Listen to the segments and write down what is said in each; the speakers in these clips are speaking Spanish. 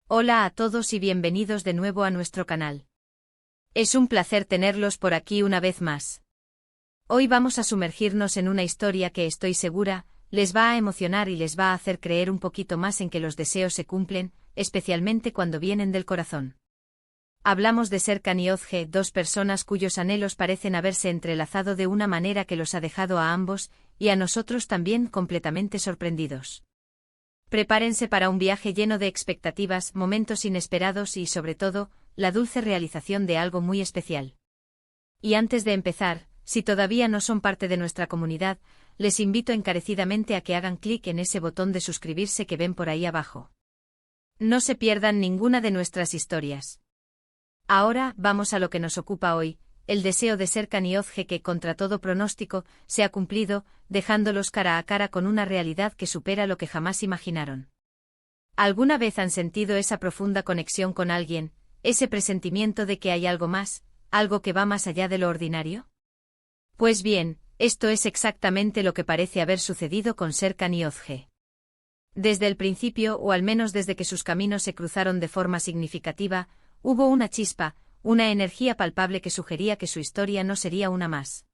Hola a todos y bienvenidos de nuevo a nuestro canal. Es un placer tenerlos por aquí una vez más. Hoy vamos a sumergirnos en una historia que estoy segura, les va a emocionar y les va a hacer creer un poquito más en que los deseos se cumplen, especialmente cuando vienen del corazón. Hablamos de Serkan y Özge, dos personas cuyos anhelos parecen haberse entrelazado de una manera que los ha dejado a ambos, y a nosotros también completamente sorprendidos. Prepárense para un viaje lleno de expectativas, momentos inesperados y, sobre todo, la dulce realización de algo muy especial. Y antes de empezar, si todavía no son parte de nuestra comunidad, les invito encarecidamente a que hagan clic en ese botón de suscribirse que ven por ahí abajo. No se pierdan ninguna de nuestras historias. Ahora, vamos a lo que nos ocupa hoy, el deseo de Serkan y Özge que, contra todo pronóstico, se ha cumplido, dejándolos cara a cara con una realidad que supera lo que jamás imaginaron. ¿Alguna vez han sentido esa profunda conexión con alguien, ese presentimiento de que hay algo más, algo que va más allá de lo ordinario? Pues bien, esto es exactamente lo que parece haber sucedido con Serkan y Özge. Desde el principio, o al menos desde que sus caminos se cruzaron de forma significativa, hubo una chispa, una energía palpable que sugería que su historia no sería una más.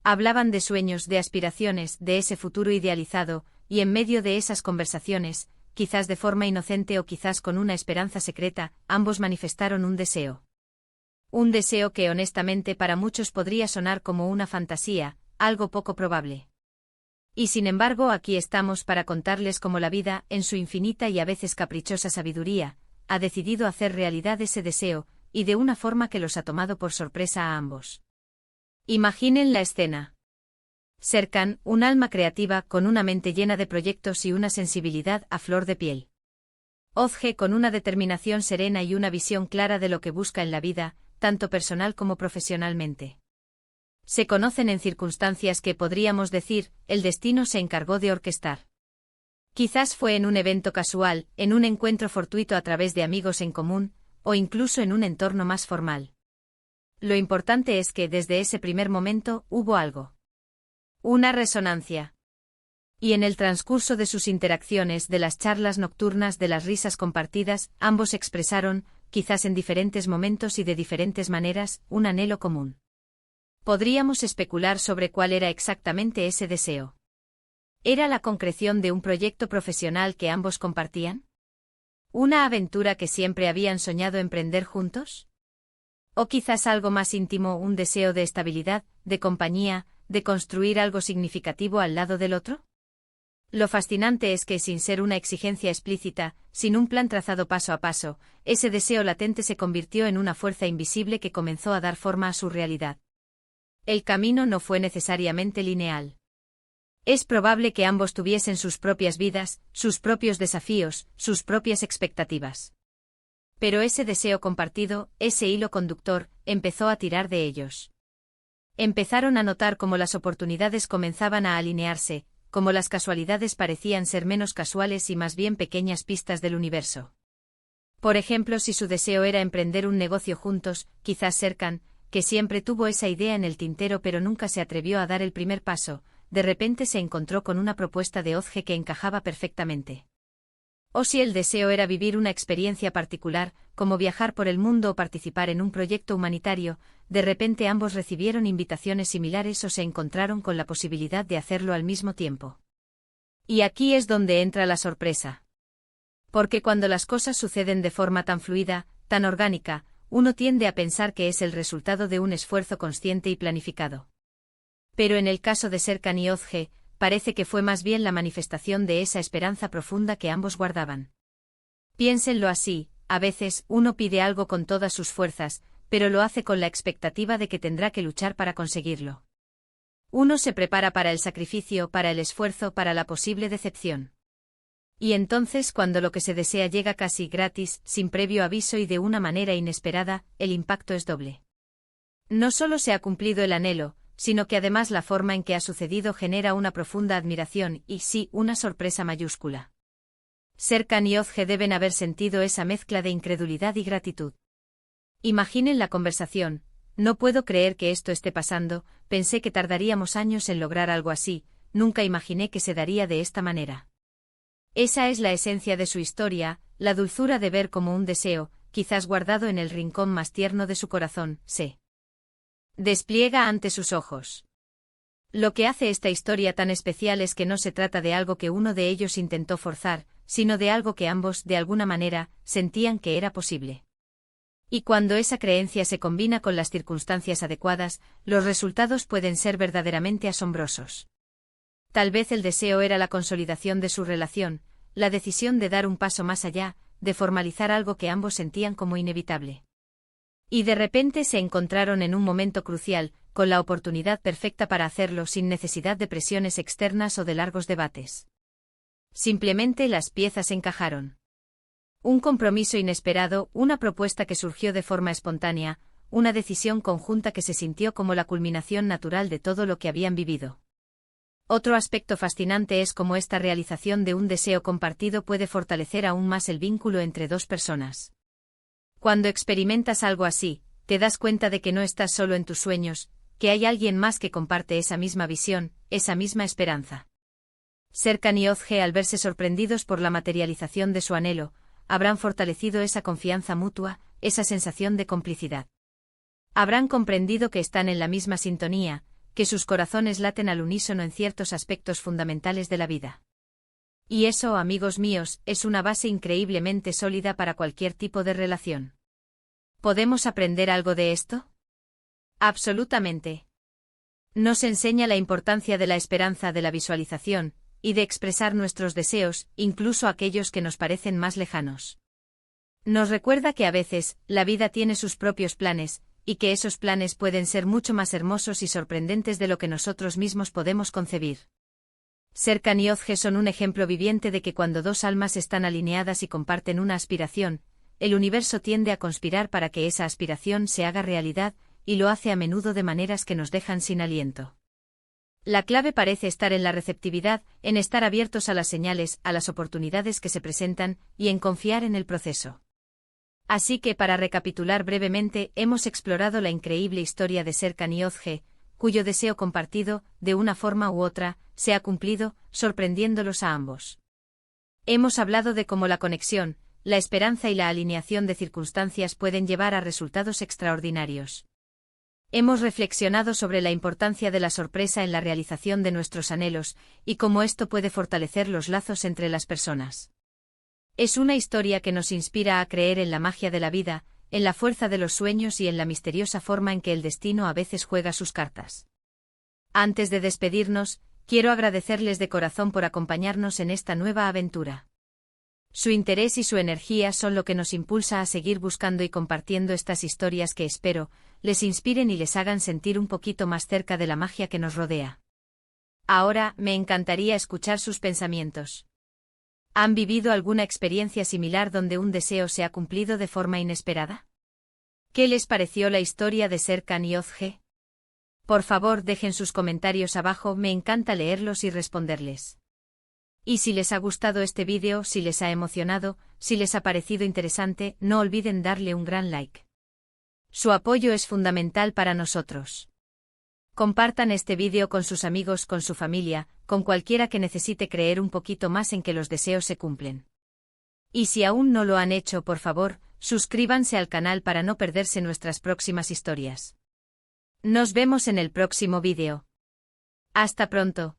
Hablaban de sueños, de aspiraciones, de ese futuro idealizado, y en medio de esas conversaciones, quizás de forma inocente o quizás con una esperanza secreta, ambos manifestaron un deseo. Un deseo que honestamente para muchos podría sonar como una fantasía, algo poco probable. Y sin embargo aquí estamos para contarles cómo la vida, en su infinita y a veces caprichosa sabiduría, ha decidido hacer realidad ese deseo, y de una forma que los ha tomado por sorpresa a ambos. Imaginen la escena. Serkan, un alma creativa con una mente llena de proyectos y una sensibilidad a flor de piel. Özge con una determinación serena y una visión clara de lo que busca en la vida, tanto personal como profesionalmente. Se conocen en circunstancias que podríamos decir, el destino se encargó de orquestar. Quizás fue en un evento casual, en un encuentro fortuito a través de amigos en común, o incluso en un entorno más formal. Lo importante es que desde ese primer momento hubo algo. Una resonancia. Y en el transcurso de sus interacciones, de las charlas nocturnas, de las risas compartidas, ambos expresaron, quizás en diferentes momentos y de diferentes maneras, un anhelo común. Podríamos especular sobre cuál era exactamente ese deseo. ¿Era la concreción de un proyecto profesional que ambos compartían? ¿Una aventura que siempre habían soñado emprender juntos? ¿O quizás algo más íntimo, un deseo de estabilidad, de compañía, de construir algo significativo al lado del otro? Lo fascinante es que sin ser una exigencia explícita, sin un plan trazado paso a paso, ese deseo latente se convirtió en una fuerza invisible que comenzó a dar forma a su realidad. El camino no fue necesariamente lineal. Es probable que ambos tuviesen sus propias vidas, sus propios desafíos, sus propias expectativas. Pero ese deseo compartido, ese hilo conductor, empezó a tirar de ellos. Empezaron a notar cómo las oportunidades comenzaban a alinearse, cómo las casualidades parecían ser menos casuales y más bien pequeñas pistas del universo. Por ejemplo, si su deseo era emprender un negocio juntos, quizás Serkan, que siempre tuvo esa idea en el tintero pero nunca se atrevió a dar el primer paso, de repente se encontró con una propuesta de Özge que encajaba perfectamente. O si el deseo era vivir una experiencia particular, como viajar por el mundo o participar en un proyecto humanitario, de repente ambos recibieron invitaciones similares o se encontraron con la posibilidad de hacerlo al mismo tiempo. Y aquí es donde entra la sorpresa. Porque cuando las cosas suceden de forma tan fluida, tan orgánica, uno tiende a pensar que es el resultado de un esfuerzo consciente y planificado. Pero en el caso de Serkan y Özge, parece que fue más bien la manifestación de esa esperanza profunda que ambos guardaban. Piénsenlo así, a veces uno pide algo con todas sus fuerzas, pero lo hace con la expectativa de que tendrá que luchar para conseguirlo. Uno se prepara para el sacrificio, para el esfuerzo, para la posible decepción. Y entonces cuando lo que se desea llega casi gratis, sin previo aviso y de una manera inesperada, el impacto es doble. No solo se ha cumplido el anhelo, sino que además la forma en que ha sucedido genera una profunda admiración y, sí, una sorpresa mayúscula. Serkan y Özge deben haber sentido esa mezcla de incredulidad y gratitud. Imaginen la conversación: no puedo creer que esto esté pasando, pensé que tardaríamos años en lograr algo así, nunca imaginé que se daría de esta manera. Esa es la esencia de su historia, la dulzura de ver cómo un deseo, quizás guardado en el rincón más tierno de su corazón, se despliega ante sus ojos. Lo que hace esta historia tan especial es que no se trata de algo que uno de ellos intentó forzar, sino de algo que ambos, de alguna manera, sentían que era posible. Y cuando esa creencia se combina con las circunstancias adecuadas, los resultados pueden ser verdaderamente asombrosos. Tal vez el deseo era la consolidación de su relación, la decisión de dar un paso más allá, de formalizar algo que ambos sentían como inevitable. Y de repente se encontraron en un momento crucial, con la oportunidad perfecta para hacerlo sin necesidad de presiones externas o de largos debates. Simplemente las piezas encajaron. Un compromiso inesperado, una propuesta que surgió de forma espontánea, una decisión conjunta que se sintió como la culminación natural de todo lo que habían vivido. Otro aspecto fascinante es cómo esta realización de un deseo compartido puede fortalecer aún más el vínculo entre dos personas. Cuando experimentas algo así, te das cuenta de que no estás solo en tus sueños, que hay alguien más que comparte esa misma visión, esa misma esperanza. Serkan y Ozge, al verse sorprendidos por la materialización de su anhelo, habrán fortalecido esa confianza mutua, esa sensación de complicidad. Habrán comprendido que están en la misma sintonía, que sus corazones laten al unísono en ciertos aspectos fundamentales de la vida. Y eso, amigos míos, es una base increíblemente sólida para cualquier tipo de relación. ¿Podemos aprender algo de esto? Absolutamente. Nos enseña la importancia de la esperanza, de la visualización, y de expresar nuestros deseos, incluso aquellos que nos parecen más lejanos. Nos recuerda que a veces, la vida tiene sus propios planes, y que esos planes pueden ser mucho más hermosos y sorprendentes de lo que nosotros mismos podemos concebir. Serkan y Ozge son un ejemplo viviente de que cuando dos almas están alineadas y comparten una aspiración, el universo tiende a conspirar para que esa aspiración se haga realidad, y lo hace a menudo de maneras que nos dejan sin aliento. La clave parece estar en la receptividad, en estar abiertos a las señales, a las oportunidades que se presentan, y en confiar en el proceso. Así que, para recapitular brevemente, hemos explorado la increíble historia de Serkan y Ozge, cuyo deseo compartido, de una forma u otra, se ha cumplido, sorprendiéndolos a ambos. Hemos hablado de cómo la conexión, la esperanza y la alineación de circunstancias pueden llevar a resultados extraordinarios. Hemos reflexionado sobre la importancia de la sorpresa en la realización de nuestros anhelos, y cómo esto puede fortalecer los lazos entre las personas. Es una historia que nos inspira a creer en la magia de la vida, en la fuerza de los sueños y en la misteriosa forma en que el destino a veces juega sus cartas. Antes de despedirnos, quiero agradecerles de corazón por acompañarnos en esta nueva aventura. Su interés y su energía son lo que nos impulsa a seguir buscando y compartiendo estas historias que espero les inspiren y les hagan sentir un poquito más cerca de la magia que nos rodea. Ahora, me encantaría escuchar sus pensamientos. ¿Han vivido alguna experiencia similar donde un deseo se ha cumplido de forma inesperada? ¿Qué les pareció la historia de Serkan y Ozge? Por favor, dejen sus comentarios abajo, me encanta leerlos y responderles. Y si les ha gustado este vídeo, si les ha emocionado, si les ha parecido interesante, no olviden darle un gran like. Su apoyo es fundamental para nosotros. Compartan este vídeo con sus amigos, con su familia, con cualquiera que necesite creer un poquito más en que los deseos se cumplen. Y si aún no lo han hecho, por favor, suscríbanse al canal para no perderse nuestras próximas historias. Nos vemos en el próximo vídeo. Hasta pronto.